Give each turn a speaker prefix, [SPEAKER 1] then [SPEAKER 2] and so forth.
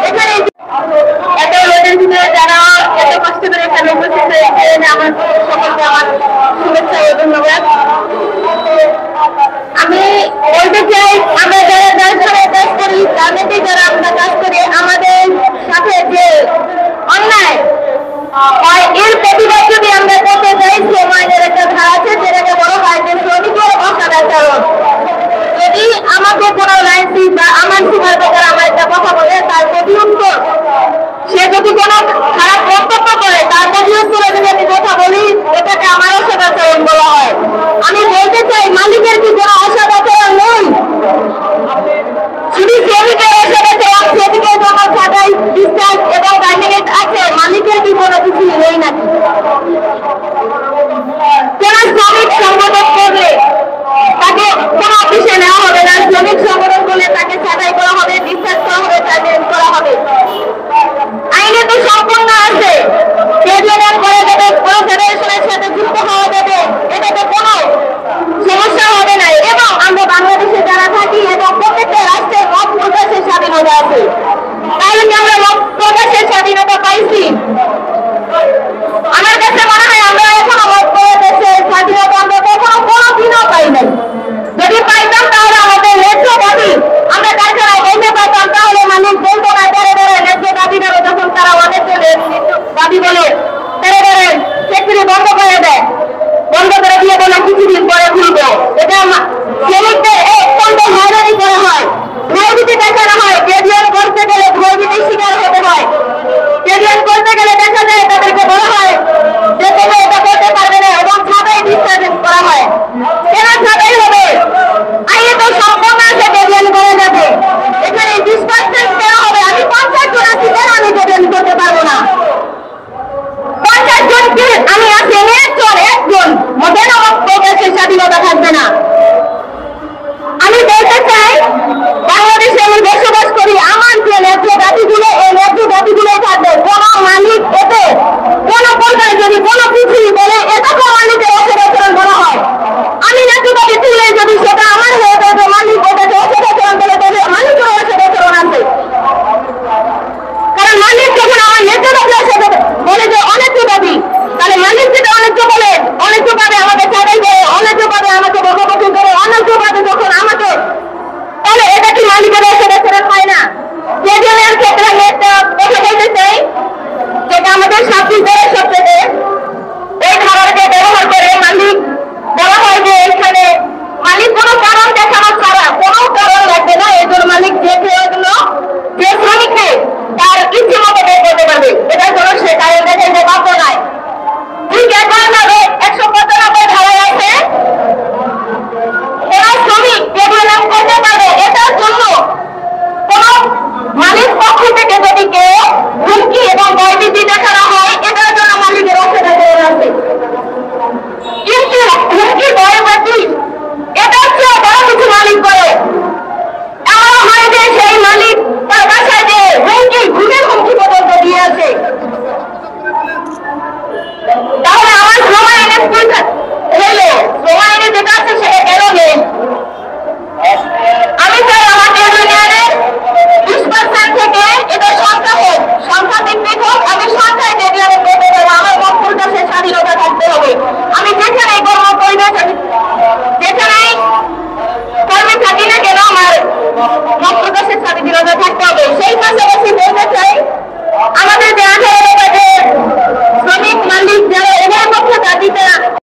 [SPEAKER 1] এখানে এত লোকের ভিতরে যারা এত কষ্ট করে এখানে উপস্থিত হয়েছে আমার সকলকে আমার শুভেচ্ছা ও ধন্যবাদ। আমি বলতে চাই আমরা যারা কাজ করি রাজনীতি যারা আমরা কাজ করি আমাদের সাথে যে অন্যায় এর প্রতিবাদ যদি আমরা করতে চাই সমাজের একটা ধারা আছে যেটাকে বলা হয় যে শ্রমিকের অসদাচরণ। যদি আমাকে কোনো লাইসি বা আমার সুপারভাইজার আমার একটা কথা বলে তার প্রতি উত্তর সে যদি কোনো খারাপ মন্তব্য করে তার প্রতি উত্তরে যদি আমি কথা বলি এটাকে আমার অসদাচরণ বলা হয়। আমি বলতে চাই মালিকের কি কোনো অসদাচরণ নেই? শুধু শ্রমিকের অসদাচরণ, শ্রমিকের জন্য ছাঁটাই ডিসচার্জ এবং টার্মিনেট আছে, মালিকের কি কোনো কিছু নেই নাকি? কোন শ্রমিক সংগঠন করলে তাকে কোন অফিসে নেওয়া হবে না, শ্রমিক সংগঠন করলে তাকে ছাঁটাই করা হবে, ডিসচার্জ করা হবে, টার্মিনেট করা হবে। আইনে তো সম্পূর্ণ আছে, ফেডারেল করা যাবে, কোনো ফেডারেশনের সাথে যুক্ত হওয়া যাবে, এটাতে কোনো সমস্যা হবে না। এবং আমরা বাংলাদেশে যারা থাকি এবং প্রত্যেকটা রাষ্ট্রের মত প্রকাশের স্বাধীনতা আছে, তাহলে কি আমরা মত প্রকাশের স্বাধীনতা পাইছি? আমার কাছে মনে হয় আমরা এখনো মত প্রকাশের স্বাধীনতা আমরা কখনো কোনোদিনও পাই নাই। যদি পাইতাম তাহলে আমাদের ন্যায্য দাবি আমরা কারখানায় বলতে পারতাম, তাহলে মানুষ বলতো না বেড়ে বেড়ে ন্যায্য দাবি দেবে, যখন তারা অনেক দাবি বলে বেড়ে বেড়ে ফ্যাক্টরি বন্ধ করে দেয়, বন্ধ করে দিয়ে বলে কিছুদিন পরে খুলবো। এটা শ্রমিকদের অত্যন্ত হয়রানি করা হয়, ন্যায় দেখানো হয়।